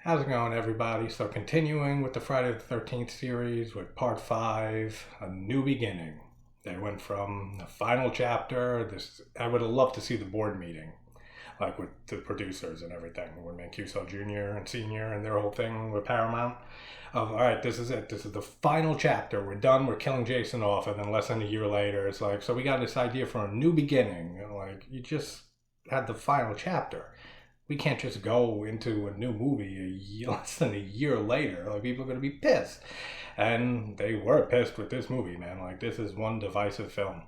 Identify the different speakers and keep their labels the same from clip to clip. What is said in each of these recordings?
Speaker 1: How's it going, everybody? So, continuing with the Friday the 13th series with part 5, A New Beginning. They went from the final chapter. I would have loved to see the board meeting, like with the producers and everything, when Mancuso Jr. and Sr. and their whole thing with Paramount. All right, this is it. This is the final chapter. We're done. We're killing Jason off. And then less than a year later, it's like, so we got this idea for a new beginning. Like, you just had the final chapter. We can't just go into a new movie less than a year later. Like, people are going to be pissed. And they were pissed with this movie, man. Like, this is one divisive film.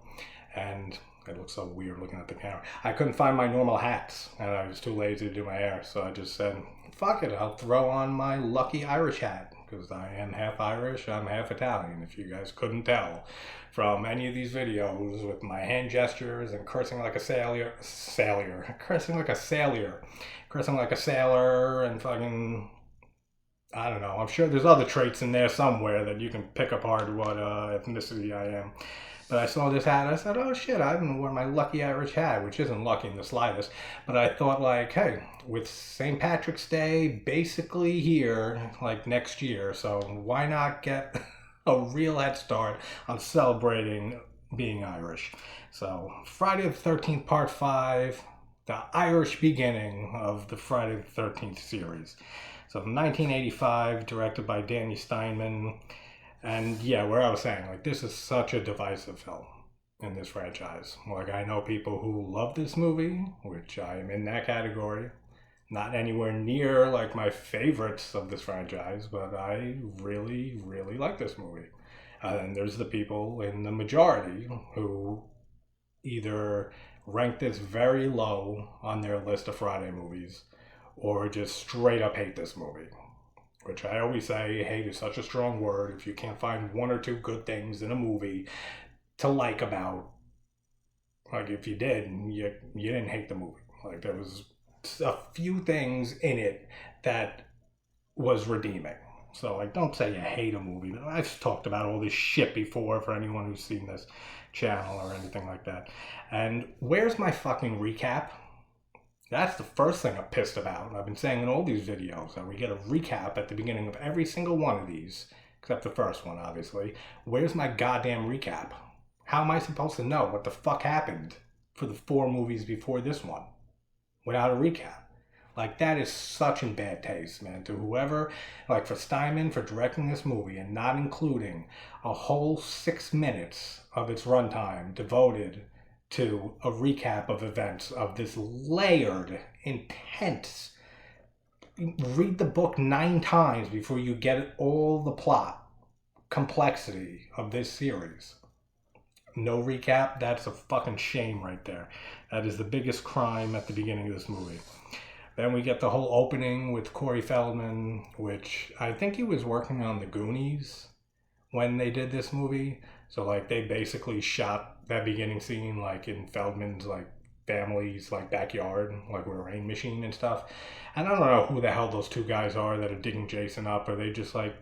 Speaker 1: And it looks so weird looking at the camera. I couldn't find my normal hats, and I was too lazy to do my hair. So I just said, fuck it, I'll throw on my lucky Irish hat. Because I am half Irish, I'm half Italian, if you guys couldn't tell from any of these videos with my hand gestures and cursing like a cursing like a sailor, and fucking, I don't know. I'm sure there's other traits in there somewhere that you can pick apart what ethnicity I am. But I saw this hat and I said, oh shit, I haven't worn my lucky Irish hat, which isn't lucky in the slightest. But I thought, like, hey, with St. Patrick's Day basically here, like next year, so why not get a real head start on celebrating being Irish? So Friday the 13th, part 5, the Irish beginning of the Friday the 13th series. So 1985, directed by Danny Steinman. And yeah, where I was saying, like, this is such a divisive film in this franchise. Like, I know people who love this movie, which I am in that category. Not anywhere near, like, my favorites of this franchise, but I really, really like this movie. And there's the people in the majority who either rank this very low on their list of Friday movies or just straight up hate this movie. Which I always say, hate is such a strong word. If you can't find one or two good things in a movie to like about, like, if you did, you didn't hate the movie. Like, there was a few things in it that was redeeming. So, like, don't say you hate a movie. I've talked about all this shit before for anyone who's seen this channel or anything like that. And where's my fucking recap? That's the first thing I'm pissed about. I've been saying in all these videos that we get a recap at the beginning of every single one of these, except the first one, obviously. Where's my goddamn recap? How am I supposed to know what the fuck happened for the 4 movies before this one without a recap? Like, that is such in bad taste, man. To whoever, like, for Steinman for directing this movie and not including a whole 6 minutes of its runtime devoted to a recap of events of this layered, intense. Read the book 9 times before you get all the plot complexity of this series. No recap, that's a fucking shame right there. That is the biggest crime at the beginning of this movie. Then we get the whole opening with Corey Feldman, which I think he was working on The Goonies when they did this movie. So, like, they basically shot that beginning scene, like, in Feldman's, like, family's, like, backyard, like, with a rain machine and stuff. And I don't know who the hell those 2 guys are that are digging Jason up. Are they just, like,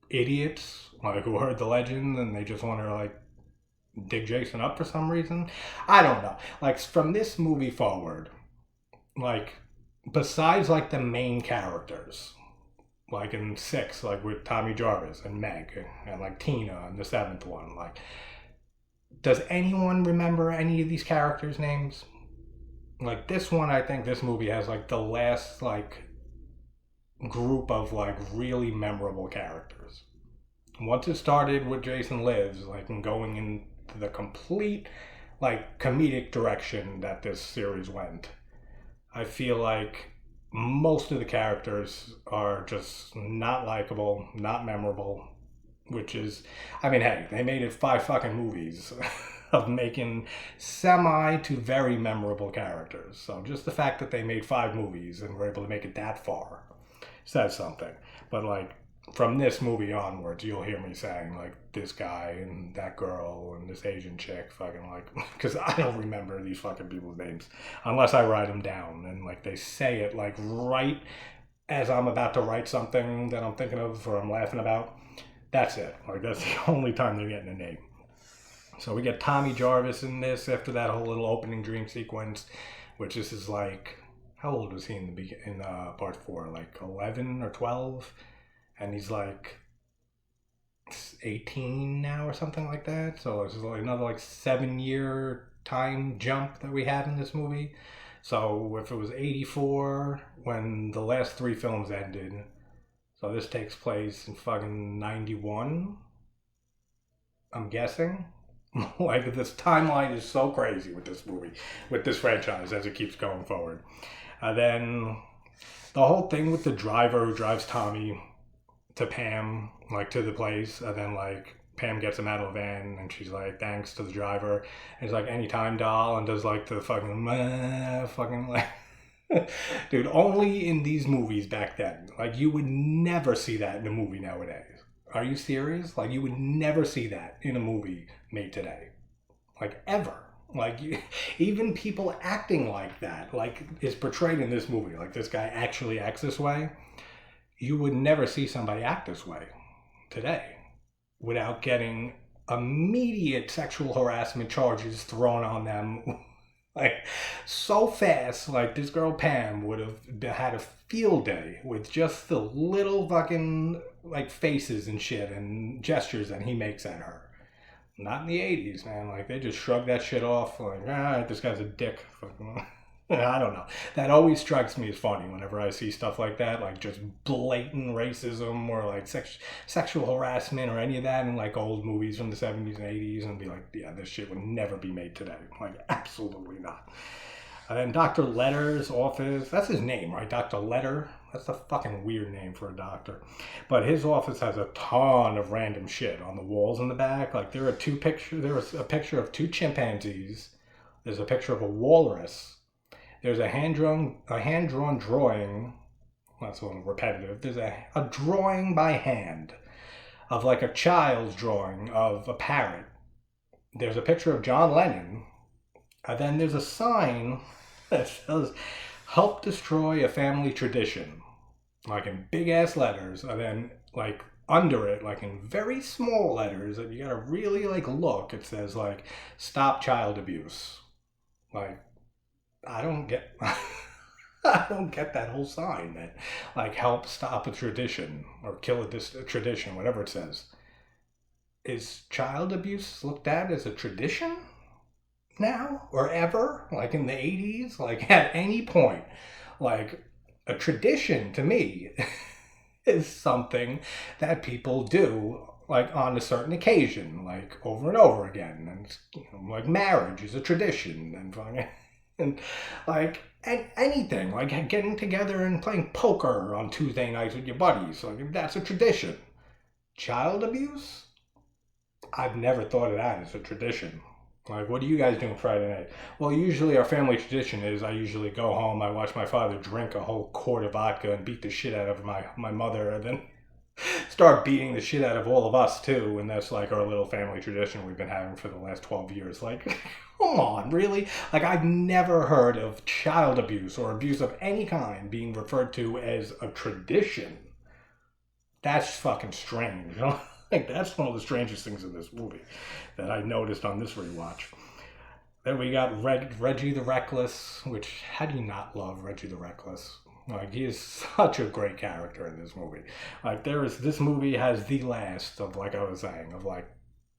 Speaker 1: idiots, like, who heard the legend and they just want to, like, dig Jason up for some reason? I don't know. Like, from this movie forward, like, besides, like, the main characters, like in 6, like with Tommy Jarvis and Meg and like Tina in the 7th one, like, does anyone remember any of these characters' names? Like, this one, I think this movie has like the last, like, group of, like, really memorable characters. Once it started with Jason Lives, like, and going into the complete, like, comedic direction that this series went, I feel like most of the characters are just not likable, not memorable, which is, I mean, hey, they made it 5 fucking movies of making semi to very memorable characters. So just the fact that they made 5 movies and were able to make it that far says something. But, like, from this movie onwards, you'll hear me saying, like, this guy and that girl and this Asian chick, fucking, like, because I don't remember these fucking people's names unless I write them down, and, like, they say it, like, right as I'm about to write something that I'm thinking of or I'm laughing about. That's it. Like, that's the only time they're getting a name. So we get Tommy Jarvis in this after that whole little opening dream sequence, which is like how old was he in part 4? Like 11 or 12, and he's like 18 now or something like that. So it's like another like 7 year time jump that we have in this movie. So if it was 84 when the last 3 films ended, so this takes place in fucking 91, I'm guessing. Like, this timeline is so crazy with this movie, with this franchise as it keeps going forward. And then the whole thing with the driver who drives Tommy to Pam, like to the place, and then like Pam gets him out of the van and she's like, thanks to the driver. And it's like, anytime, doll, and does like the fucking like. Dude, only in these movies back then. Like, you would never see that in a movie nowadays. Are you serious? Like, you would never see that in a movie made today. Like, ever. Like, even people acting like that, like, is portrayed in this movie. Like, this guy actually acts this way. You would never see somebody act this way today without getting immediate sexual harassment charges thrown on them. Like, so fast. Like, this girl Pam would have had a field day with just the little fucking like faces and shit and gestures that he makes at her. Not in the 80s, man. Like, they just shrug that shit off. Like, this guy's a dick. I don't know. That always strikes me as funny whenever I see stuff like that, like just blatant racism or like sexual harassment or any of that in like old movies from the 70s and 80s, and be like, yeah, this shit would never be made today. Like, absolutely not. And then Dr. Letter's office, that's his name, right? Dr. Letter. That's a fucking weird name for a doctor. But his office has a ton of random shit on the walls in the back. Like, there was a picture of 2 chimpanzees. There's a picture of a walrus. There's a hand-drawn drawing. That's a little repetitive. There's a drawing by hand of like a child's drawing of a parrot. There's a picture of John Lennon. And then there's a sign that says, help destroy a family tradition. Like, in big-ass letters. And then, like, under it, like in very small letters that you gotta really, like, look, it says, like, stop child abuse. Like, I don't get that whole sign that, like, help stop a tradition or kill a tradition, whatever it says. Is child abuse looked at as a tradition now or ever? Like, in the 80s? Like, at any point? Like, a tradition to me is something that people do, like, on a certain occasion, like, over and over again. And, like, marriage is a tradition. And like, anything, like getting together and playing poker on Tuesday nights with your buddies, like, that's a tradition. Child abuse? I've never thought of that as a tradition. Like, what do you guys do on Friday night? Well, usually our family tradition is I usually go home, I watch my father drink a whole quart of vodka and beat the shit out of my mother, and then start beating the shit out of all of us too. And that's like our little family tradition we've been having for the last 12 years. Like, come on, really? Like, I've never heard of child abuse or abuse of any kind being referred to as a tradition. That's fucking strange. Like, that's one of the strangest things in this movie that I noticed on this rewatch. Then we got Reggie the Reckless, which, how do you not love Reggie the Reckless? Like, he is such a great character in this movie. Like, this movie has the last of, like I was saying, of like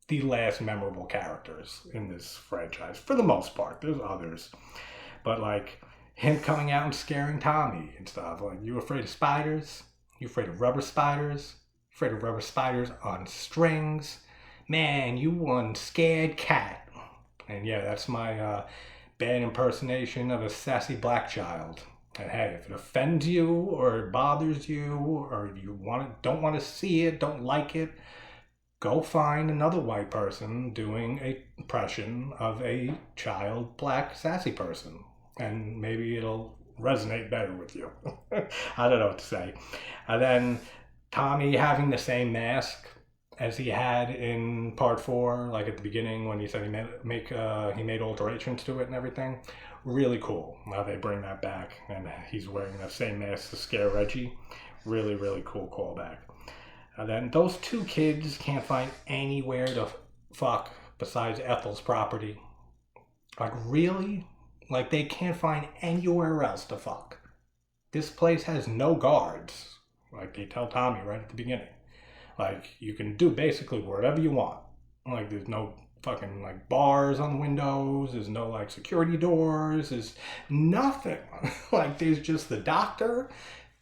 Speaker 1: the last memorable characters in this franchise. For the most part, there's others, but like him coming out and scaring Tommy and stuff. Like, you afraid of spiders? You afraid of rubber spiders? Afraid of rubber spiders on strings? Man, you one scared cat. And yeah, that's my bad impersonation of a sassy black child. And hey, if it offends you or it bothers you or you don't want to see it, don't like it, go find another white person doing an impression of a child black sassy person, and maybe it'll resonate better with you. I don't know what to say. And then Tommy having the same mask as he had in part 4, like at the beginning when he said he made alterations to it and everything. Really cool how they bring that back, and he's wearing that same mask to scare Reggie. Really, really cool callback. And then those 2 kids can't find anywhere to fuck besides Ethel's property. Like, really? Like, they can't find anywhere else to fuck. This place has no guards. Like, they tell Tommy right at the beginning. Like, you can do basically whatever you want. Like, there's no fucking, like, bars on the windows. There's no, like, security doors. There's nothing. Like, there's just the doctor,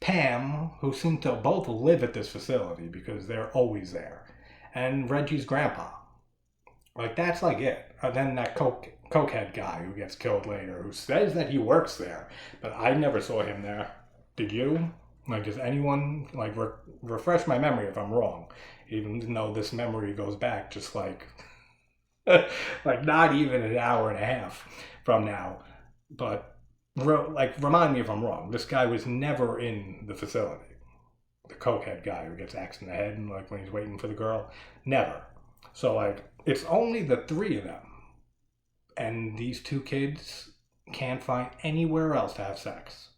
Speaker 1: Pam, who seem to both live at this facility because they're always there, and Reggie's grandpa. Like, that's, like, it. And then that cokehead guy who gets killed later, who says that he works there, but I never saw him there. Did you? Like, does anyone, like, refresh my memory if I'm wrong? Even though this memory goes back just, like, like, not even an hour and a half from now. But, like, remind me if I'm wrong. This guy was never in the facility. The cokehead guy who gets axed in the head, and, like, when he's waiting for the girl. Never. So, like, it's only the three of them. And these two kids can't find anywhere else to have sex.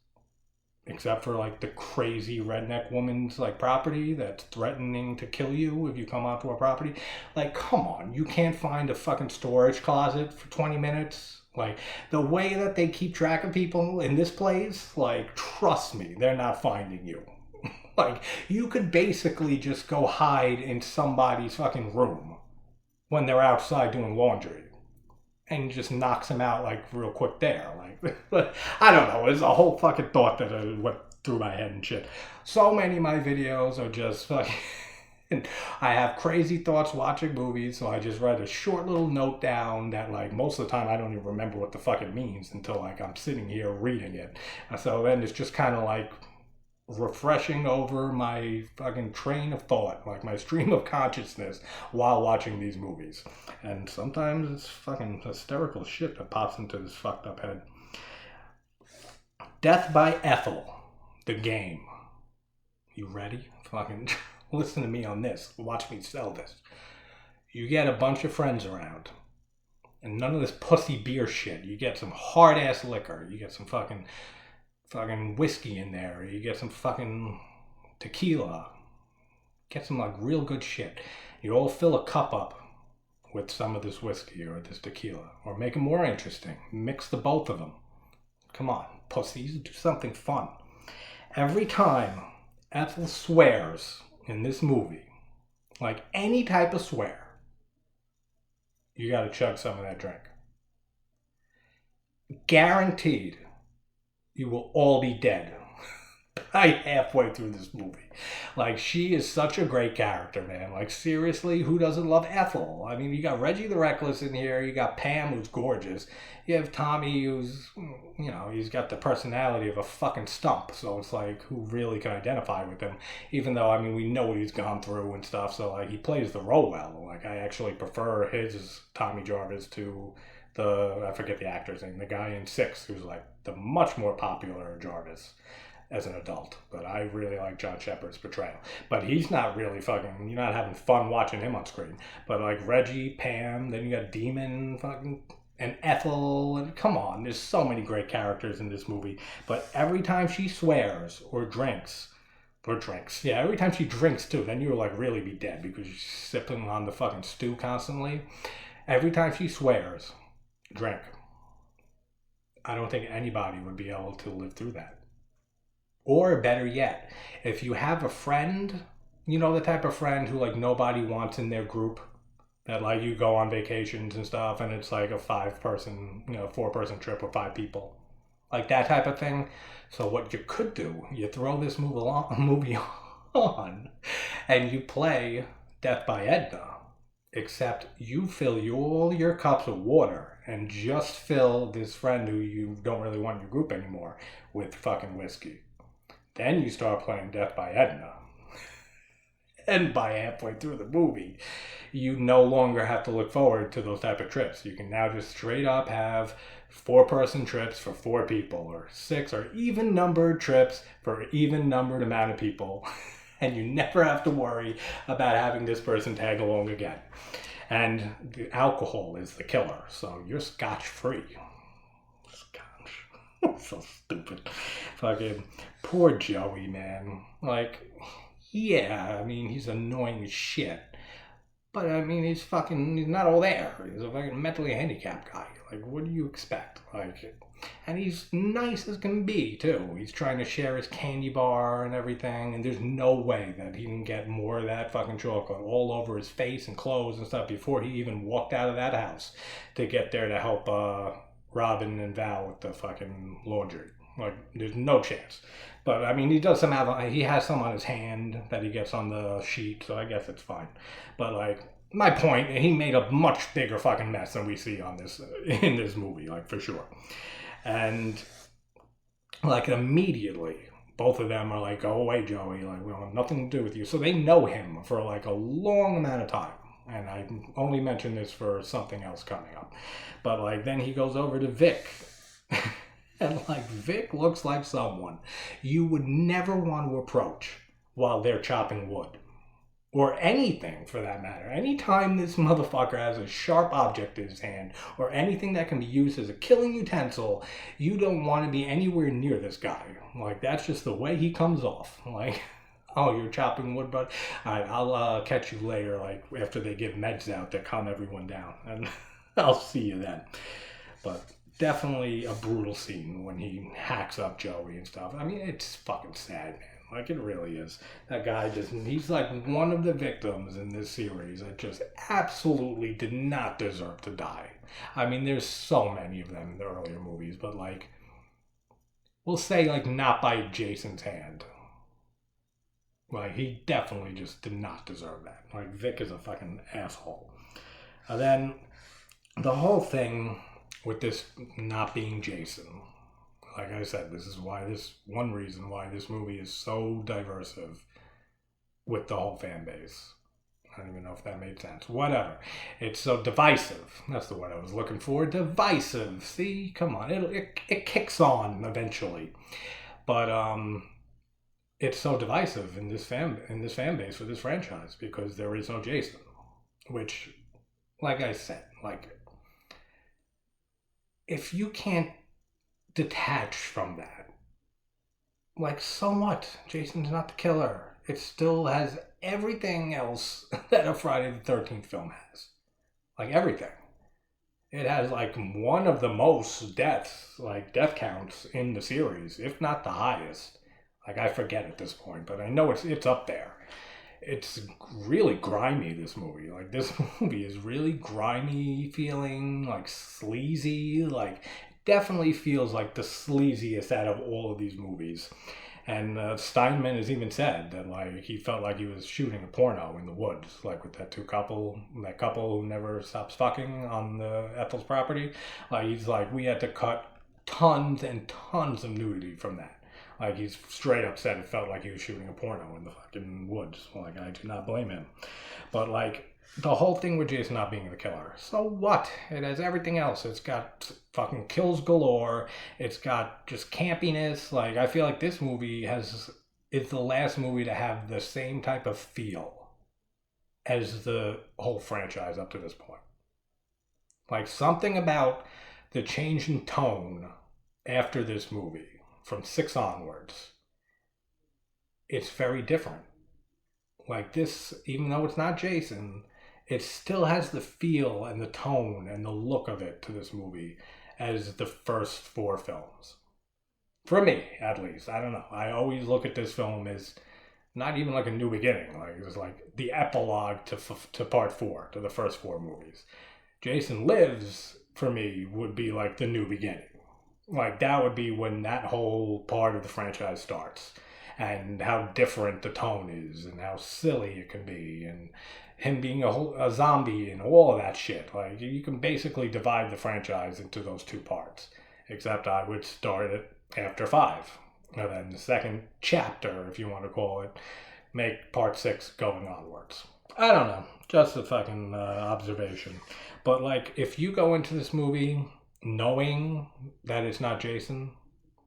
Speaker 1: Except for, like, the crazy redneck woman's, like, property that's threatening to kill you if you come onto her property. Like, come on, you can't find a fucking storage closet for 20 minutes? Like, the way that they keep track of people in this place, like, trust me, they're not finding you. Like, you could basically just go hide in somebody's fucking room when they're outside doing laundry. And just knocks him out, like, real quick there. Like, I don't know. It's a whole fucking thought that went through my head and shit. So many of my videos are just fucking... I have crazy thoughts watching movies, so I just write a short little note down that, like, most of the time I don't even remember what the fuck it means until, like, I'm sitting here reading it. So then it's just kind of, like, refreshing over my fucking train of thought, like my stream of consciousness while watching these movies. And sometimes it's fucking hysterical shit that pops into this fucked up head. Death by Ethel, the game. You ready? Fucking listen to me on this. Watch me sell this. You get a bunch of friends around, and none of this pussy beer shit. You get some hard ass liquor. You get some fucking whiskey in there. You get some fucking tequila. Get some, like, real good shit. You all fill a cup up with some of this whiskey or this tequila. Or make it more interesting. Mix the both of them. Come on, pussies. Do something fun. Every time Ethel swears in this movie, like any type of swear, you gotta chug some of that drink. Guaranteed. You will all be dead by halfway through this movie. Like, she is such a great character, man. Like, seriously, who doesn't love Ethel? I mean, you got Reggie the Reckless in here. You got Pam, who's gorgeous. You have Tommy, who's, you know, he's got the personality of a fucking stump. So it's like, who really can identify with him? Even though, I mean, we know what he's gone through and stuff. So, like, he plays the role well. Like, I actually prefer his Tommy Jarvis to... I forget the actor's name, the guy in Six, who's like the much more popular Jarvis as an adult. But I really like John Shepard's portrayal. But he's not really fucking, you're not having fun watching him on screen. But like Reggie, Pam, then you got Demon, fucking, and Ethel, and come on, there's so many great characters in this movie. But every time she swears or drinks, yeah, every time she drinks too, then you'll like really be dead because she's sipping on the fucking stew constantly. Every time she swears, drink. I don't think anybody would be able to live through that. Or better yet, if you have a friend, you know, the type of friend who like nobody wants in their group, that like you go on vacations and stuff and it's like a 5-person, you know, 4-person trip with 5 people. Like that type of thing. So what you could do, you throw this movie on and you play Death by Edna. Except you fill all your cups of water and just fill this friend who you don't really want in your group anymore with fucking whiskey. Then you start playing Death by Edna. And by halfway through the movie, you no longer have to look forward to those type of trips. You can now just straight up have 4-person trips for 4 people, or 6 or even numbered trips for even numbered amount of people. And you never have to worry about having this person tag along again. And the alcohol is the killer, so you're scotch-free. Scotch. So stupid. Fucking poor Joey, man. Like, yeah, I mean, he's annoying as shit. But, I mean, he's not all there. He's a fucking mentally handicapped guy. Like, what do you expect? Like, And he's nice as can be, too. He's trying to share his candy bar and everything, and there's no way that he didn't get more of that fucking chocolate all over his face and clothes and stuff before he even walked out of that house to get there to help Robin and Val with the fucking laundry. Like, there's no chance. But, I mean, he does he has some on his hand that he gets on the sheet, so I guess it's fine. But, like, my point, he made a much bigger fucking mess than we see on this, in this movie, like, for sure. And, like, immediately, both of them are like, go away, Joey, like, we don't have nothing to do with you. So they know him for, like, a long amount of time. And I only mention this for something else coming up. But, like, then he goes over to Vic. And, like, Vic looks like someone you would never want to approach while they're chopping wood. Or anything, for that matter. Anytime this motherfucker has a sharp object in his hand, or anything that can be used as a killing utensil, you don't want to be anywhere near this guy. Like, that's just the way he comes off. Like, oh, you're chopping wood, bud? Alright, I'll catch you later, like, after they give meds out that calm everyone down. And I'll see you then. But definitely a brutal scene when he hacks up Joey and stuff. I mean, it's fucking sad, man. Like, it really is. That guy he's like one of the victims in this series that just absolutely did not deserve to die. I mean, there's so many of them in the earlier movies, but, like, we'll say, like, not by Jason's hand. Like, he definitely just did not deserve that. Like, Vic is a fucking asshole. And then the whole thing with this not being Jason, like I said, this is one reason why this movie is so divisive with the whole fan base. I don't even know if that made sense. Whatever. It's so divisive. That's the word I was looking for. Divisive. See? Come on. It kicks on eventually. But it's so divisive in this fan base for this franchise because there is no Jason. Which, like I said, like, if you can't detach from that, like, so what? Jason's not the killer. It still has everything else that a Friday the 13th film has. Like, everything. It has, like, one of the most death counts in the series, if not the highest. Like, I forget at this point, but I know it's up there. It's really grimy, this movie. Like, this movie is really grimy feeling, like, sleazy, like, definitely feels like the sleaziest out of all of these movies. And Steinman has even said that, like, he felt like he was shooting a porno in the woods, like, with that couple who never stops fucking on the Ethel's property. Like, he's like, we had to cut tons and tons of nudity from that. Like, he's straight up said it felt like he was shooting a porno in the fucking woods. Like, I do not blame him. But, like, the whole thing with Jason not being the killer. So what? It has everything else. It's got fucking kills galore. It's got just campiness. Like, I feel like this movie is the last movie to have the same type of feel as the whole franchise up to this point. Like, something about the change in tone after this movie, from 6 onwards, it's very different. Like, this, even though it's not Jason, it still has the feel and the tone and the look of it to this movie as the first 4 films. For me, at least. I don't know. I always look at this film as not even like a new beginning. Like, it's like the epilogue to part 4, to the first 4 movies. Jason Lives, for me, would be like the new beginning. Like, that would be when that whole part of the franchise starts. And how different the tone is, and how silly it can be, and him being a zombie, and all of that shit. Like, you can basically divide the franchise into those 2 parts. Except I would start it after 5. And then the second chapter, if you want to call it, make part 6 going onwards. I don't know. Just a fucking observation. But, like, if you go into this movie knowing that it's not Jason,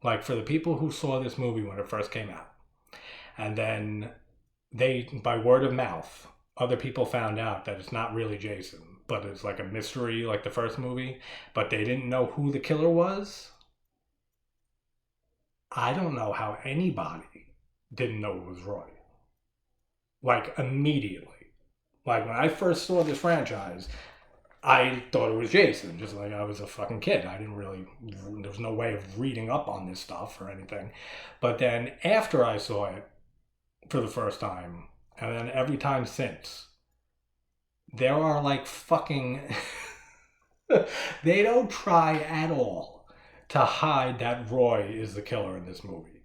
Speaker 1: like, for the people who saw this movie when it first came out, and then they, by word of mouth, other people found out that it's not really Jason, but it's like a mystery like the first movie, but they didn't know who the killer was. I don't know how anybody didn't know it was Roy. Like, immediately. Like, when I first saw this franchise, I thought it was Jason, just like I was a fucking kid. I didn't really, there was no way of reading up on this stuff or anything. But then after I saw it for the first time, and then every time since, there are like fucking, they don't try at all to hide that Roy is the killer in this movie.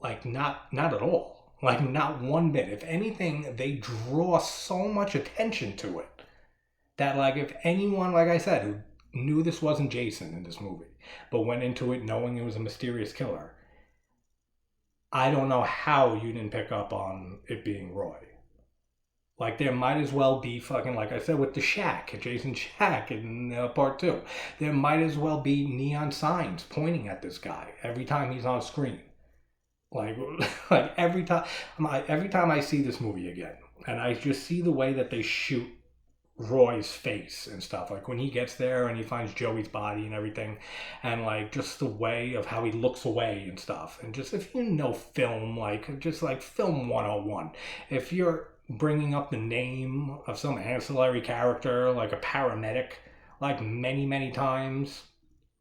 Speaker 1: Like, not at all. Like, not one bit. If anything, they draw so much attention to it that, like, if anyone, like I said, who knew this wasn't Jason in this movie, but went into it knowing it was a mysterious killer, I don't know how you didn't pick up on it being Roy. Like, there might as well be fucking, like I said, with the shack, Jason's shack in part 2. There might as well be neon signs pointing at this guy every time he's on screen. Like, like every time I see this movie again, and I just see the way that they shoot Roy's face and stuff, like when he gets there and he finds Joey's body and everything, and like just the way of how he looks away and stuff, and just if you know film, like just like film 101, if you're bringing up the name of some ancillary character like a paramedic like many times,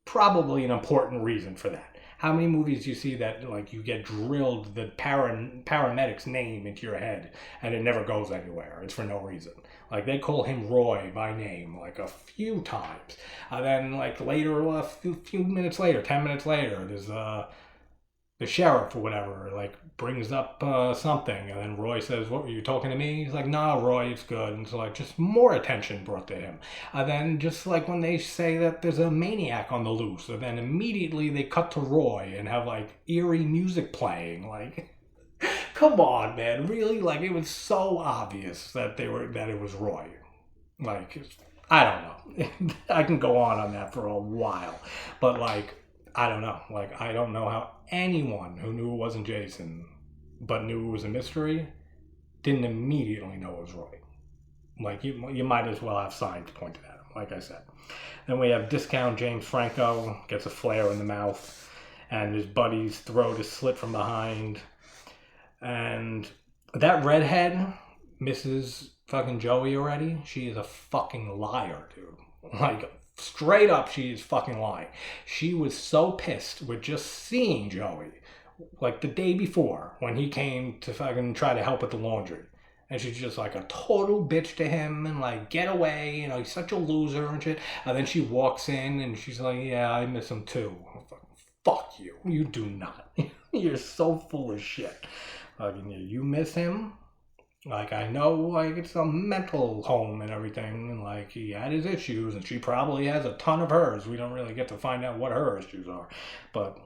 Speaker 1: probably an important reason for that. How many movies do you see that like you get drilled the paramedic's name into your head and it never goes anywhere? It's for no reason. Like they call him Roy by name like a few times. And then like later, a few minutes later, 10 minutes later, there's the sheriff or whatever like brings up something, and then Roy says, "What were you talking to me?" He's like, "Nah, Roy, it's good." And so like just more attention brought to him. And then just like when they say that there's a maniac on the loose, and then immediately they cut to Roy and have like eerie music playing. Like, come on, man, really? Like it was so obvious that it was Roy. Like, I don't know. I can go on that for a while, but like, I don't know. Like, I don't know how anyone who knew it wasn't Jason, but knew it was a mystery, didn't immediately know it was Roy. Like, you might as well have signs pointed at him, like I said. Then we have Discount James Franco, gets a flare in the mouth, and his buddy's throat is slit from behind. And that redhead, Mrs. fucking Joey already, she is a fucking liar, dude. Like, straight up, she is fucking lying. She was so pissed with just seeing Joey, like the day before, when he came to fucking try to help with the laundry. And she's just like a total bitch to him and like, get away, you know, he's such a loser and shit. And then she walks in and she's like, yeah, I miss him too. Fuck you. You do not. You're so full of shit. You miss him? Like, I know, like, it's a mental home and everything, and, like, he had his issues, and she probably has a ton of hers. We don't really get to find out what her issues are, but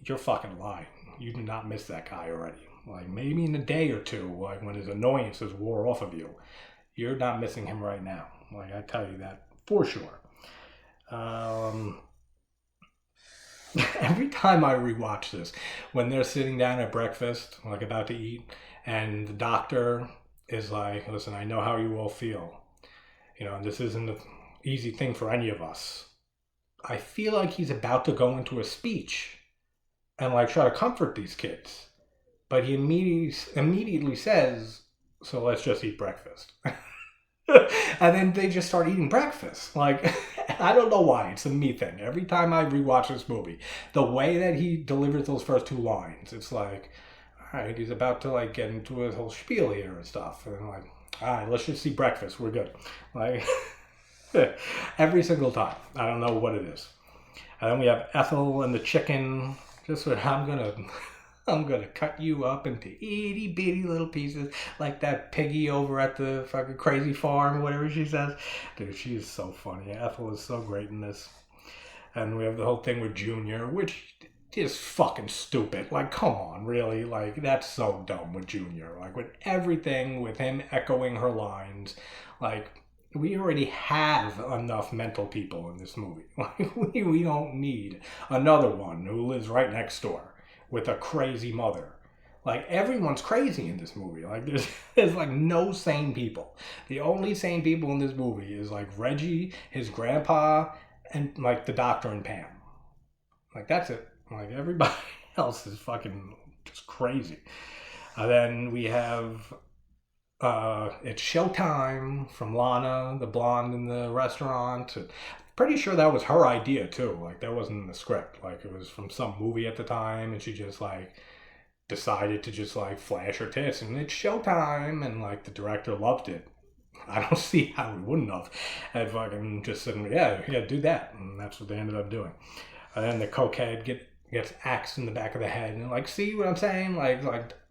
Speaker 1: you're fucking lying. You do not miss that guy already. Like, maybe in a day or two, like, when his annoyances wore off of you, you're not missing him right now. Like, I tell you that for sure. Every time I rewatch this, when they're sitting down at breakfast, like about to eat, and the doctor is like, listen, I know how you all feel. You know, this isn't an easy thing for any of us. I feel like he's about to go into a speech and like try to comfort these kids. But he immediately says, so let's just eat breakfast. And then they just start eating breakfast. Like, I don't know why. It's a me thing. Every time I rewatch this movie, the way that he delivers those first two lines, it's like, all right, he's about to like get into his whole spiel here and stuff. And I'm like, all right, let's just eat breakfast. We're good. Like, every single time. I don't know what it is. And then we have Ethel and the chicken. Just what I'm gonna cut you up into itty bitty little pieces like that piggy over at the fucking crazy farm, whatever she says. Dude, she is so funny. Ethel is so great in this. And we have the whole thing with Junior, which is fucking stupid. Like, come on, really? Like, that's so dumb with Junior. Like, with everything, with him echoing her lines. Like, we already have enough mental people in this movie. Like, we don't need another one who lives right next door with a crazy mother. Like, everyone's crazy in this movie. Like, there's like no sane people. The only sane people in this movie is like Reggie, his grandpa, and like the doctor and Pam. Like, that's it. Like, everybody else is fucking just crazy. And then we have It's showtime from Lana, the blonde in the restaurant. And pretty sure that was her idea too. Like that wasn't in the script. Like it was from some movie at the time, and she just like decided to just like flash her tits, and it's showtime, and like the director loved it. I don't see how we wouldn't have. And fucking just said, yeah, do that, and that's what they ended up doing. And then the cokehead gets axed in the back of the head, and like, see what I'm saying? Like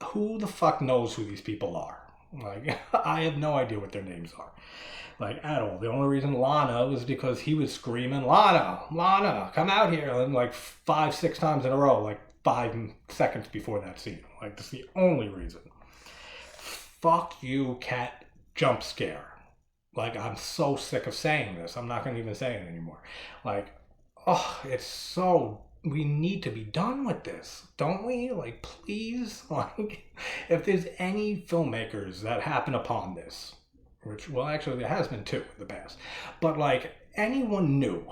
Speaker 1: who the fuck knows who these people are? Like I have no idea what their names are, like at all. The only reason Lana was because he was screaming, Lana, come out here, and like 5-6 times in a row, like 5 seconds before that scene. Like that's the only reason. Fuck you, cat jump scare. Like I'm so sick of saying this. I'm not gonna even say it anymore. Like, oh, it's so. We need to be done with this, don't we? Like, please. Like, if there's any filmmakers that happen upon this, which, well, actually, there has been 2 in the past, but like anyone new,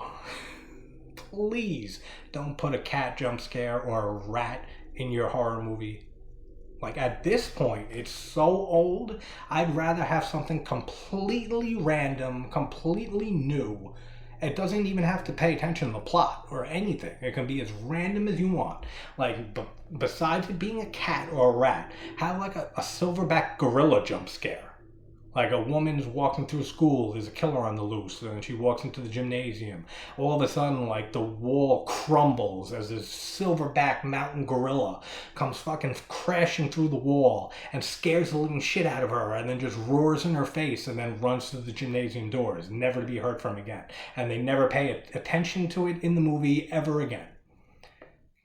Speaker 1: please don't put a cat jump scare or a rat in your horror movie. Like at this point, it's so old, I'd rather have something completely random, completely new. It doesn't even have to pay attention to the plot or anything. It can be as random as you want. Like, besides it being a cat or a rat, have like a silverback gorilla jump scare. Like a woman's walking through school, there's a killer on the loose, and she walks into the gymnasium. All of a sudden, like the wall crumbles as this silverback mountain gorilla comes fucking crashing through the wall and scares the living shit out of her, and then just roars in her face and then runs through the gymnasium doors, never to be heard from again. And they never pay attention to it in the movie ever again.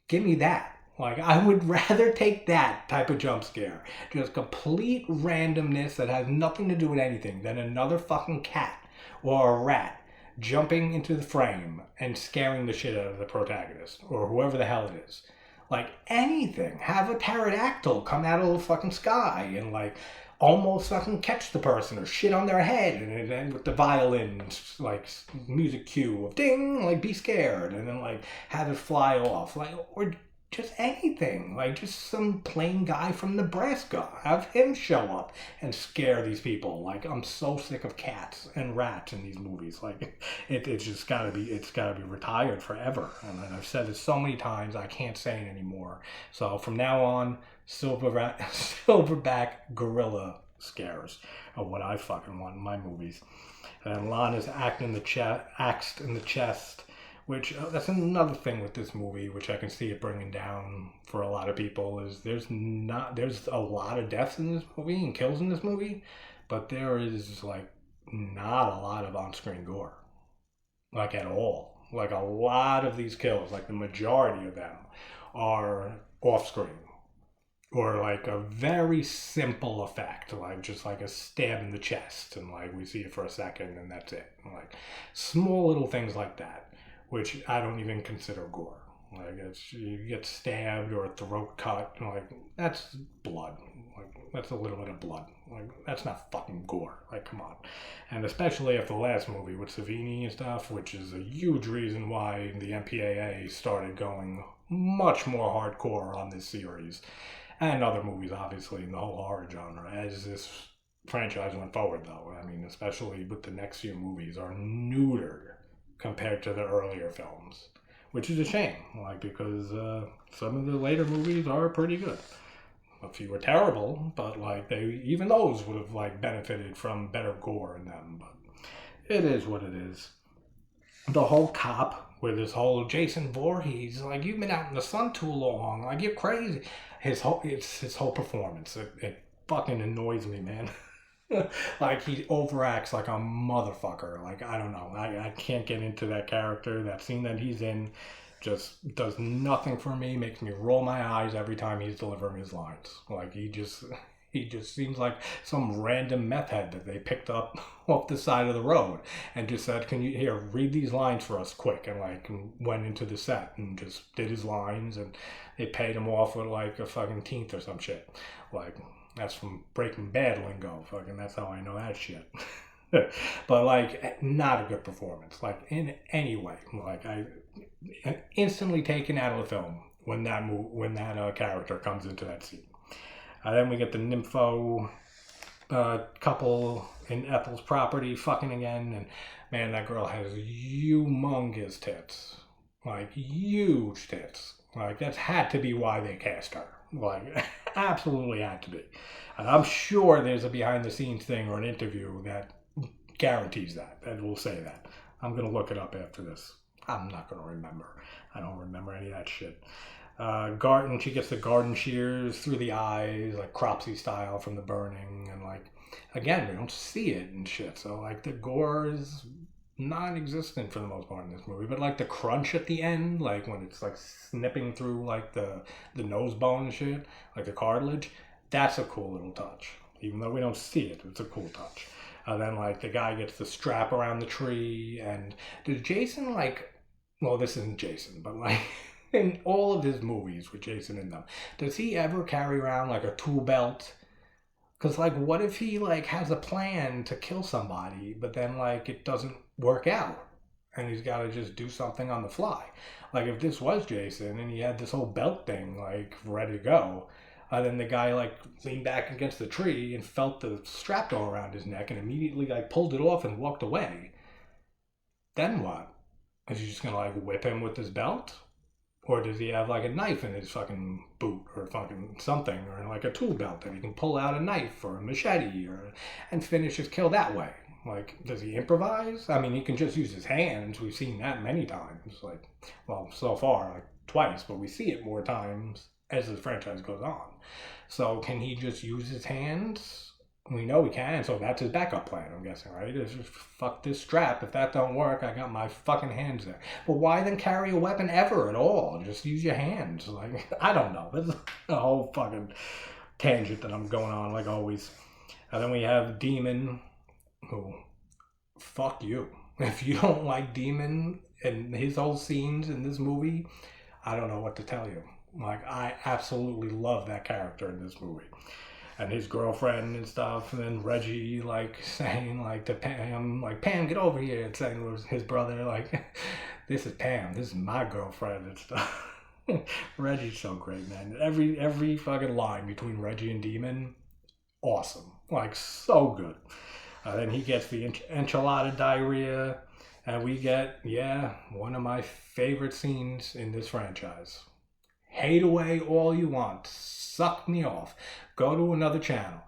Speaker 1: Give me that. Like, I would rather take that type of jump scare, just complete randomness that has nothing to do with anything, than another fucking cat or a rat jumping into the frame and scaring the shit out of the protagonist, or whoever the hell it is. Like, anything. Have a pterodactyl come out of the fucking sky and, like, almost fucking catch the person or shit on their head, and then with the violin, like, music cue of ding, like, be scared, and then, like, have it fly off. Like, or just anything, like just some plain guy from Nebraska. Have him show up and scare these people. Like, I'm so sick of cats and rats in these movies. Like, it's just gotta be, it's gotta be retired forever. And I've said it so many times, I can't say it anymore. So from now on, silverback gorilla scares are what I fucking want in my movies. And Lana's axed in the chest. Which, that's another thing with this movie, which I can see it bringing down for a lot of people, is there's a lot of deaths in this movie and kills in this movie, but there is, like, not a lot of on-screen gore. Like, at all. Like, a lot of these kills, like the majority of them, are off-screen. Or, like, a very simple effect, like, just like a stab in the chest, and, like, we see it for a second, and that's it. Like, small little things like that, which I don't even consider gore. Like, it's, you get stabbed or a throat cut, like, that's blood. Like, that's a little bit of blood. Like, that's not fucking gore. Like, come on. And especially after the last movie with Savini and stuff, which is a huge reason why the MPAA started going much more hardcore on this series. And other movies, obviously, in the whole horror genre, as this franchise went forward, though. I mean, especially with the next few movies, are neutered compared to the earlier films, which is a shame, like, because some of the later movies are pretty good. A few were terrible, but like even those would have like benefited from better gore in them. But it is what it is. The whole cop with his whole Jason Voorhees, like, you've been out in the sun too long, like, you're crazy. His whole performance, it fucking annoys me, man. Like, he overacts like a motherfucker. Like, I don't know. I can't get into that character. That scene that he's in just does nothing for me. Makes me roll my eyes every time he's delivering his lines. Like, he just seems like some random meth head that they picked up off the side of the road and just said, can you here read these lines for us quick, and like went into the set and just did his lines, and they paid him off with like a fucking teenth or some shit. Like, that's from Breaking Bad lingo. Fucking, that's how I know that shit. But, like, not a good performance. Like, in any way. Like, I instantly taken out of the film when that character comes into that scene. Then we get the nympho couple in Ethel's property fucking again, and man, that girl has humongous tits. Like, huge tits. Like, that's had to be why they cast her. Like, absolutely had to be. And I'm sure there's a behind the scenes thing or an interview that guarantees that will say that. I'm going to look it up after this. I'm not going to remember. I don't remember any of that shit. Garden, she gets the garden shears through the eyes, like Cropsy style from The Burning. And like, again, we don't see it and shit. So like the gore is non-existent for the most part in this movie. But like the crunch at the end, like when it's like snipping through like the nose bone and shit, like the cartilage, that's a cool little touch. Even though we don't see it, it's a cool touch. Then like the guy gets the strap around the tree. And does Jason like, well, this isn't Jason, but like in all of his movies with Jason in them, does he ever carry around like a tool belt? Because like what if he like has a plan to kill somebody, but then like it doesn't work out and he's got to just do something on the fly? Like if this was Jason and he had this whole belt thing like ready to go, then the guy like leaned back against the tree and felt the strap go around his neck and immediately like pulled it off and walked away. Then what? Is he just gonna like whip him with his belt? Or does he have like a knife in his fucking boot or fucking something, or like a tool belt that he can pull out a knife or a machete and finish his kill that way? Like, does he improvise? I mean, he can just use his hands. We've seen that many times. Like, well, so far, like twice, but we see it more times as the franchise goes on. So can he just use his hands? We know he can, so that's his backup plan, I'm guessing, right? It's just fuck this strap. If that don't work, I got my fucking hands there. But why then carry a weapon ever at all? Just use your hands. Like, I don't know. This is a whole fucking tangent that I'm going on, like always. And then we have Demon, who, fuck you. If you don't like Demon and his whole scenes in this movie, I don't know what to tell you. Like, I absolutely love that character in this movie. And his girlfriend and stuff, and then Reggie, like, saying, like, to Pam, like, Pam, get over here, and saying to his brother, like, this is Pam, this is my girlfriend, and stuff. Reggie's so great, man. Every fucking line between Reggie and Demon, awesome. Like, so good. Then he gets the enchilada diarrhea, and we get, yeah, one of my favorite scenes in this franchise. Hate away all you want. Suck me off. Go to another channel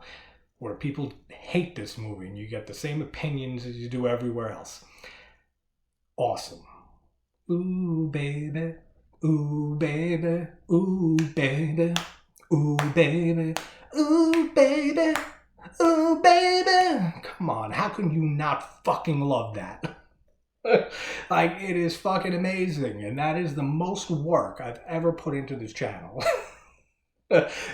Speaker 1: where people hate this movie and you get the same opinions as you do everywhere else. Awesome. Ooh, baby. Ooh, baby. Ooh, baby. Ooh, baby. Ooh, baby. Ooh, baby. Come on, how can you not fucking love that? Like, it is fucking amazing, and that is the most work I've ever put into this channel.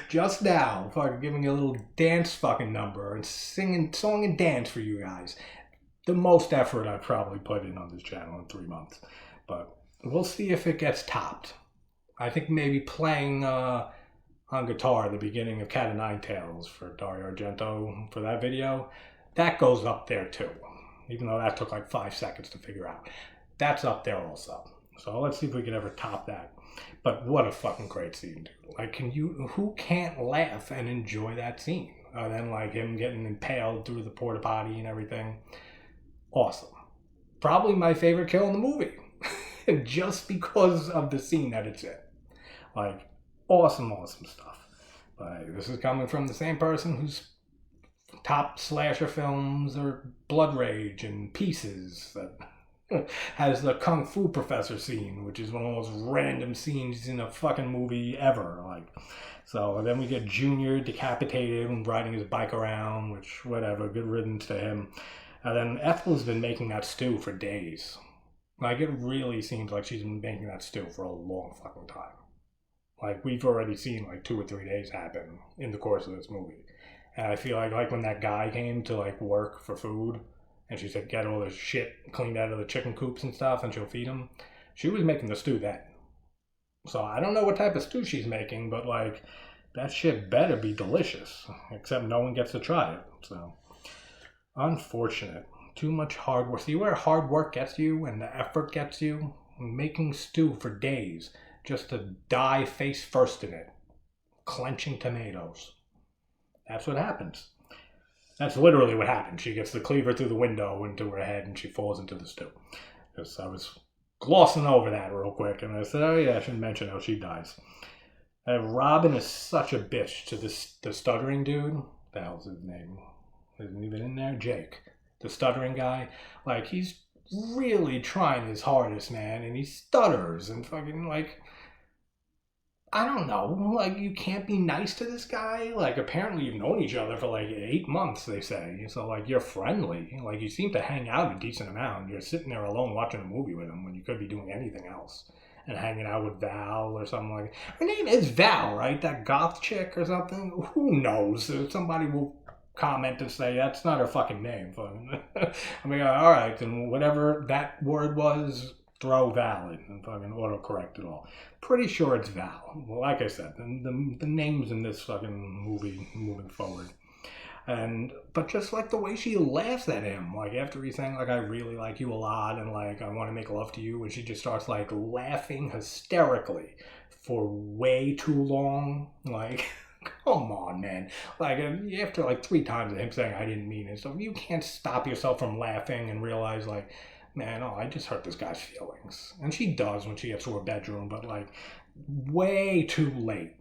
Speaker 1: Just now, fucking giving a little dance fucking number and singing song and dance for you guys. The most effort I've probably put in on this channel in 3 months. But we'll see if it gets topped. I think maybe playing on guitar the beginning of Cat of Nine Tails for Dario Argento for that video, that goes up there too. Even though that took like 5 seconds to figure out. That's up there also. So let's see if we can ever top that. But what a fucking great scene, dude. Like, who can't laugh and enjoy that scene? Then like him getting impaled through the porta potty and everything. Awesome. Probably my favorite kill in the movie. Just because of the scene that it's in. Like, awesome stuff. But this is coming from the same person who's top slasher films or Blood Rage and Pieces that has the Kung Fu Professor scene, which is one of the most random scenes in a fucking movie ever. Like, so then we get Junior decapitated and riding his bike around, which whatever, good riddance to him. And then Ethel's been making that stew for days. Like, it really seems like she's been making that stew for a long fucking time. Like, we've already seen like 2 or 3 days happen in the course of this movie. And I feel like when that guy came to like work for food and she said get all the shit cleaned out of the chicken coops and stuff and she'll feed him, she was making the stew then. So I don't know what type of stew she's making, but like that shit better be delicious. Except no one gets to try it. So unfortunate. Too much hard work. See where hard work gets you and the effort gets you? Making stew for days just to die face first in it. Clenching tomatoes. That's what happens. That's literally what happened. She gets the cleaver through the window into her head and she falls into the stew. Because I was glossing over that real quick and I said, oh yeah, I should mention how she dies. Robin is such a bitch to the stuttering dude. The hell's his name? Isn't even in there? Jake. The stuttering guy. Like, he's really trying his hardest, man, and he stutters and fucking, like, I don't know, like, you can't be nice to this guy? Like, apparently you've known each other for, like, 8 months, they say. So, like, you're friendly. Like, you seem to hang out a decent amount. You're sitting there alone watching a movie with him when you could be doing anything else. And hanging out with Val or something like that. Her name is Val, right? That goth chick or something? Who knows? Somebody will comment and say, that's not her fucking name. I mean, all right, then whatever that word was, throw Val in and fucking autocorrect it all. Pretty sure it's Val. Well, like I said, the names in this fucking movie moving forward. But just like the way she laughs at him, like after he's saying like, I really like you a lot and like, I want to make love to you. And she just starts like laughing hysterically for way too long. Like, come on, man. Like after like 3 times of him saying, I didn't mean it. So you can't stop yourself from laughing and realize like, man, oh, I just hurt this guy's feelings. And she does when she gets to her bedroom, but like way too late,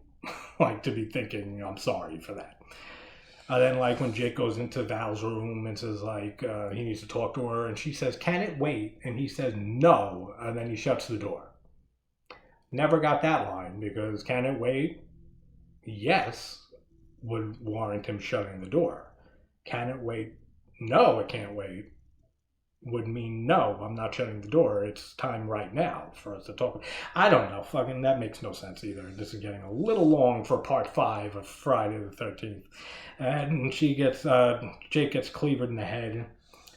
Speaker 1: like to be thinking, I'm sorry for that. Then, like, when Jake goes into Val's room and says, like, he needs to talk to her, and she says, can it wait? And he says, no, and then he shuts the door. Never got that line, because can it wait? Yes, would warrant him shutting the door. Can it wait? No, it can't wait. Would mean no, I'm not shutting the door. It's time right now for us to talk. I don't know. Fucking that makes no sense either. This is getting a little long for part 5 of Friday the 13th. And Jake gets cleavered in the head.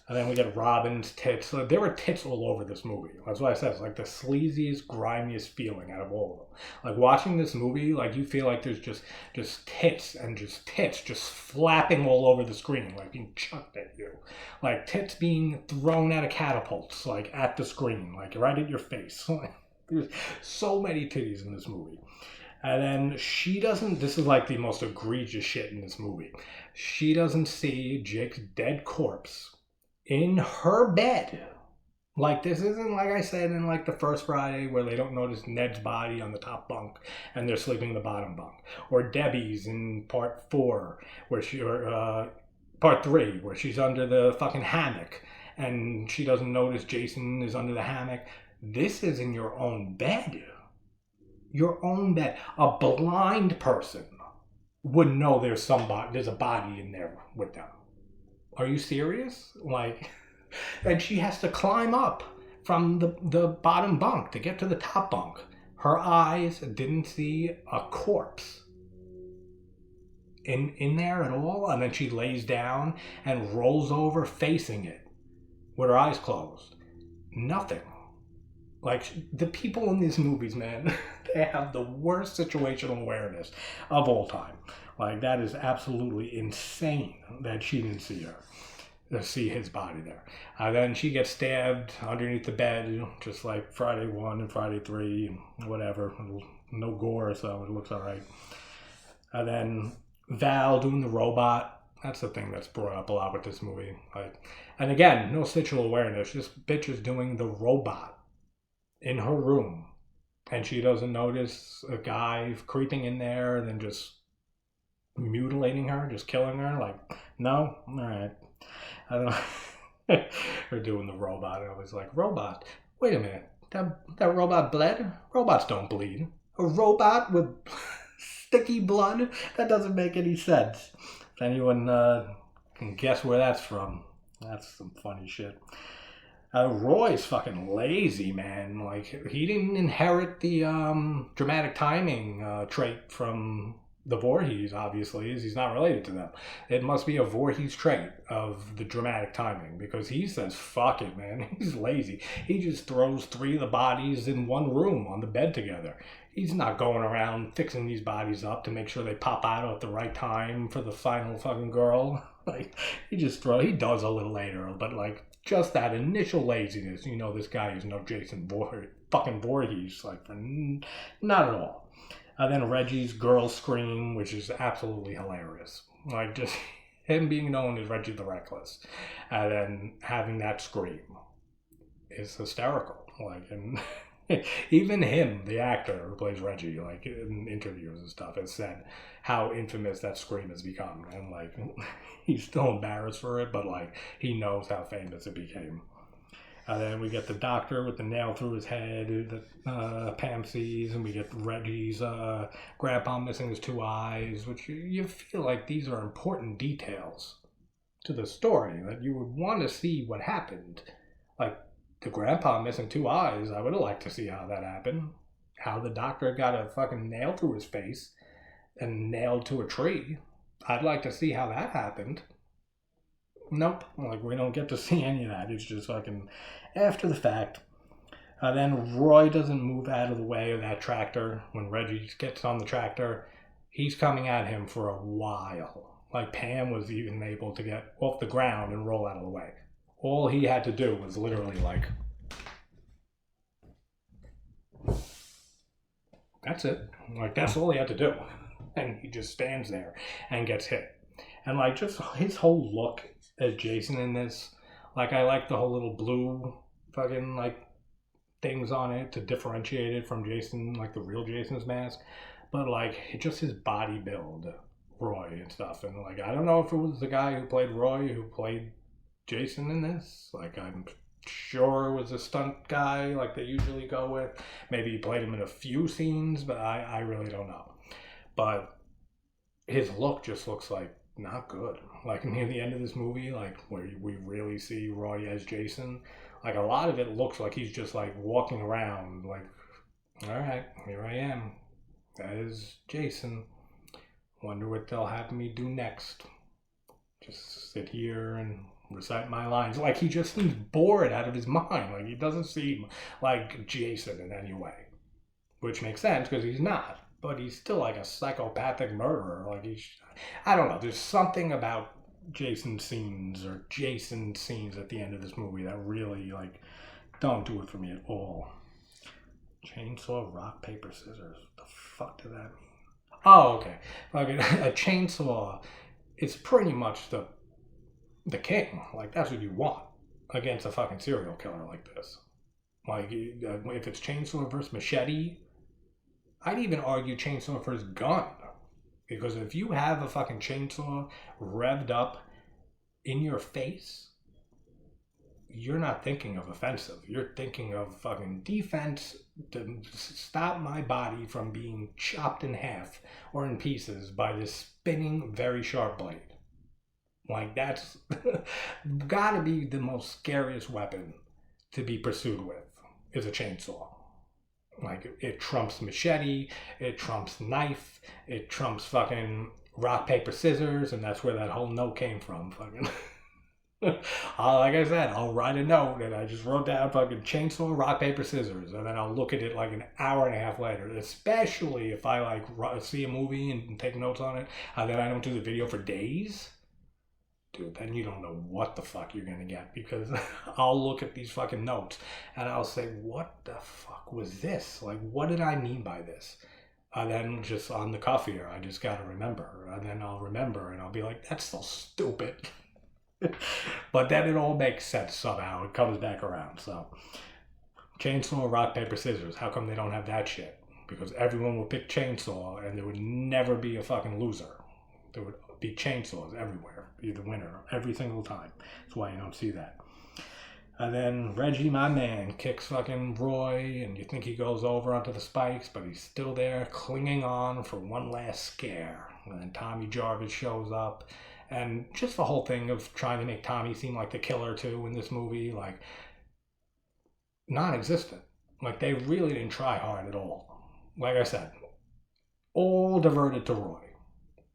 Speaker 1: And then we get Robin's tits. There were tits all over this movie. That's what I said. It's like the sleaziest, grimiest feeling out of all of them. Like watching this movie, like you feel like there's just tits and just tits just flapping all over the screen, like being chucked at you. Like tits being thrown out of catapults, like at the screen, like right at your face. There's so many titties in this movie. And then she doesn't, this is like the most egregious shit in this movie. She doesn't see Jake's dead corpse in her bed. Like, this isn't like I said in like the first Friday where they don't notice Ned's body on the top bunk and they're sleeping in the bottom bunk, or Debbie's in part 4 where part 3 where she's under the fucking hammock and she doesn't notice Jason is under the hammock. This is in your own bed. Your own bed. A blind person would know there's a body in there with them. Are you serious? Like, and she has to climb up from the bottom bunk to get to the top bunk. Her eyes didn't see a corpse in there at all. And then she lays down and rolls over facing it with her eyes closed. Nothing. Like, the people in these movies, man, they have the worst situational awareness of all time. Like, that is absolutely insane that she didn't see his body there. Then she gets stabbed underneath the bed, just like Friday 1 and Friday 3, whatever. No gore, so it looks all right. And then Val doing the robot. That's the thing that's brought up a lot with this movie. And again, no situational awareness. This bitch is doing the robot in her room. And she doesn't notice a guy creeping in there and then just mutilating her, just killing her. Like, no? All right. I don't know. We're doing the robot. I was like, robot? Wait a minute. That robot bled? Robots don't bleed. A robot with sticky blood? That doesn't make any sense. If anyone can guess where that's from, that's some funny shit. Roy's fucking lazy, man. Like, he didn't inherit the dramatic timing trait from the voorhees, obviously, is he's not related to them. It must be a voorhees trait of the dramatic timing, because he says, fuck it, man. He's lazy. He just throws 3 of the bodies in one room on the bed together. He's not going around fixing these bodies up to make sure they pop out at the right time for the final fucking girl. Like, he does a little later, but like, just that initial laziness, you know, this guy is no Jason fucking Voorhees, like, not at all. Then Reggie's girl scream, which is absolutely hilarious. Like, just him being known as Reggie the Reckless, and then having that scream is hysterical. Like, and even him, the actor who plays Reggie, like in interviews and stuff, has said how infamous that scream has become, and like he's still embarrassed for it, but like he knows how famous it became. And then we get the doctor with the nail through his head that Pam sees, and we get Reggie's grandpa missing his 2 eyes, which you feel like these are important details to the story, that you would want to see what happened. Like, the grandpa missing 2 eyes, I would have liked to see how that happened. How the doctor got a fucking nail through his face and nailed to a tree. I'd like to see how that happened. Nope, like we don't get to see any of that. It's just fucking after the fact. Then Roy doesn't move out of the way of that tractor. When Reggie gets on the tractor, he's coming at him for a while. Like Pam was even able to get off the ground and roll out of the way. All he had to do was literally like, that's it. Like that's all he had to do. And he just stands there and gets hit. And like just his whole look as Jason in this, like I like the whole little blue fucking like things on it to differentiate it from Jason, like the real Jason's mask. But like just his body build, Roy and stuff. And like I don't know if it was the guy who played Roy who played Jason in this. Like I'm sure it was a stunt guy like they usually go with. Maybe he played him in a few scenes, but I really don't know. But his look just looks like not good. Like near the end of this movie, like where we really see Roy as Jason, like a lot of it looks like he's just like walking around like, all right, here I am as Jason. Wonder what they'll have me do next. Just sit here and recite my lines. Like he just seems bored out of his mind. Like he doesn't seem like Jason in any way, which makes sense because he's not. But he's still like a psychopathic murderer. Like I don't know. There's something about Jason scenes at the end of this movie that really like don't do it for me at all. Chainsaw, rock, paper, scissors. What the fuck does that mean? Oh, okay. Like a chainsaw is pretty much the king. Like that's what you want against a fucking serial killer like this. Like if it's chainsaw versus machete, I'd even argue chainsaw versus gun. Because if you have a fucking chainsaw revved up in your face, you're not thinking of offensive. You're thinking of fucking defense to stop my body from being chopped in half or in pieces by this spinning, very sharp blade. Like that's gotta be the most scariest weapon to be pursued with is a chainsaw. Like, it trumps machete, it trumps knife, it trumps fucking rock, paper, scissors, and that's where that whole note came from. Fucking, like I said, I'll write a note, and I just wrote down fucking chainsaw, rock, paper, scissors, and then I'll look at it like an hour and a half later, especially if I like see a movie and take notes on it, and then I don't do the video for days. Dude, then you don't know what the fuck you're gonna get, because I'll look at these fucking notes and I'll say, what the fuck was this? Like, what did I mean by this? And then just on the cuff here, I just gotta remember. And then I'll remember and I'll be like, that's so stupid. But then it all makes sense somehow. It comes back around. So, chainsaw, rock, paper, scissors. How come they don't have that shit? Because everyone would pick chainsaw and there would never be a fucking loser. There would be chainsaws everywhere. Be the winner every single time. That's why you don't see that. And then Reggie, my man, kicks fucking Roy, and you think he goes over onto the spikes, but he's still there clinging on for one last scare. And then Tommy Jarvis shows up, and just the whole thing of trying to make Tommy seem like the killer too in this movie, like non-existent. Like they really didn't try hard at all. Like I said, all diverted to Roy.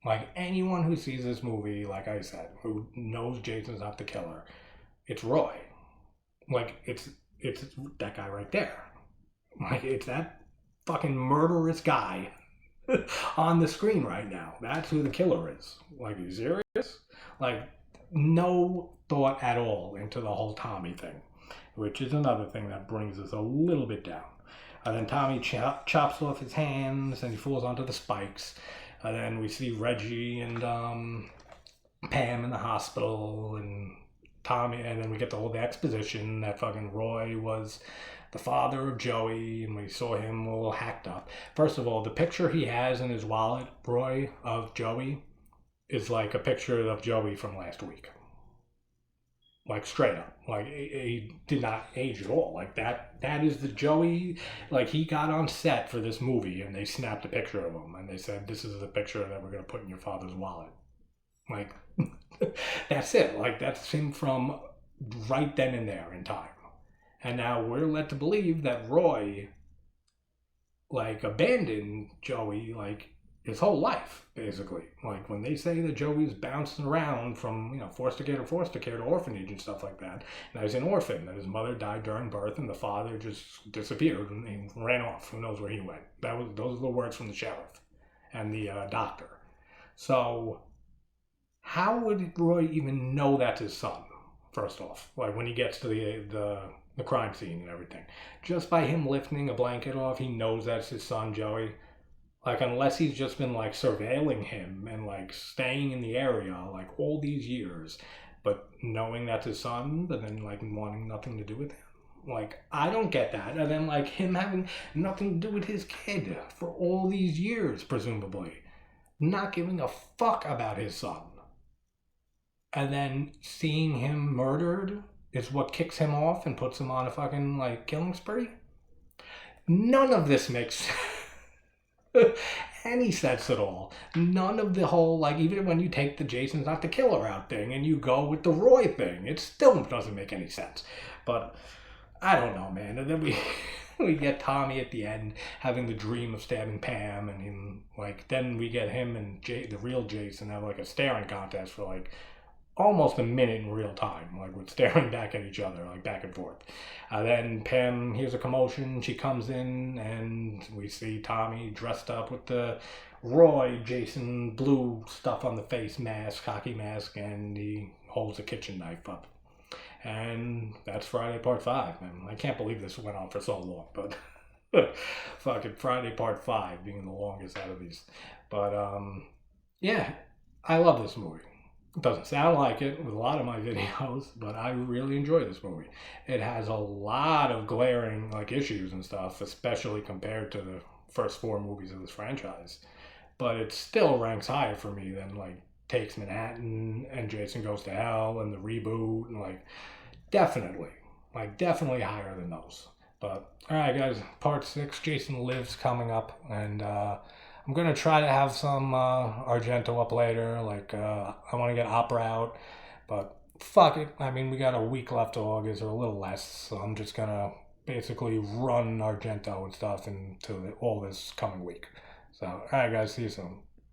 Speaker 1: Like anyone who sees this movie, like I said, who knows Jason's not the killer, it's Roy. Like it's that guy right there. Like it's that fucking murderous guy on the screen right now. That's who the killer is. Like, are you serious? Like no thought at all into the whole Tommy thing, which is another thing that brings us a little bit down. And then Tommy chops off his hands and he falls onto the spikes. And then we see Reggie and Pam in the hospital and Tommy, and then we get the whole exposition that fucking Roy was the father of Joey, and we saw him all hacked up. First of all, the picture he has in his wallet, Roy, of Joey, is like a picture of Joey from last week. Like straight up, like he did not age at all. Like that is the Joey. Like he got on set for this movie, and they snapped a picture of him, and they said, "This is the picture that we're gonna put in your father's wallet." Like that's it. Like that's him from right then and there in time. And now we're led to believe that Roy like abandoned Joey like his whole life, basically. Like when they say that Joey's bouncing around from, foster care to orphanage and stuff like that. And he's an orphan, that his mother died during birth and the father just disappeared and he ran off. Who knows where he went? Those are the words from the sheriff and the doctor. So how would Roy even know that's his son? First off, like when he gets to the crime scene and everything, just by him lifting a blanket off, he knows that's his son Joey. Like unless he's just been like surveilling him and like staying in the area like all these years, but knowing that's his son, but then like wanting nothing to do with him. Like I don't get that. And then like him having nothing to do with his kid for all these years, presumably, not giving a fuck about his son. And then seeing him murdered is what kicks him off and puts him on a fucking like killing spree. None of this makes any sense at all. None of the whole, like, even when you take the Jason's not the killer out thing and you go with the Roy thing, it still doesn't make any sense. But I don't know, man. And then we get Tommy at the end having the dream of stabbing Pam, and him, like, then we get him and the real Jason have like a staring contest for like almost a minute in real time, like with staring back at each other, like back and forth. Then Pam hears a commotion, she comes in, and we see Tommy dressed up with the Roy Jason blue stuff on the face mask, hockey mask, and he holds a kitchen knife up. And that's Friday Part 5, man. I can't believe this went on for so long, but fucking Friday Part 5 being the longest out of these. But yeah, I love this movie. It doesn't sound like it with a lot of my videos, but I really enjoy this movie. It has a lot of glaring like issues and stuff, especially compared to the first 4 movies of this franchise. But it still ranks higher for me than like Takes Manhattan and Jason Goes to Hell and the reboot, and like definitely higher than those. But alright guys, Part 6, Jason Lives, coming up, and I'm going to try to have some Argento up later. Like, I want to get opera out. But fuck it. I mean, we got a week left of August, or a little less. So I'm just going to basically run Argento and stuff into all this coming week. So, alright guys, see you soon.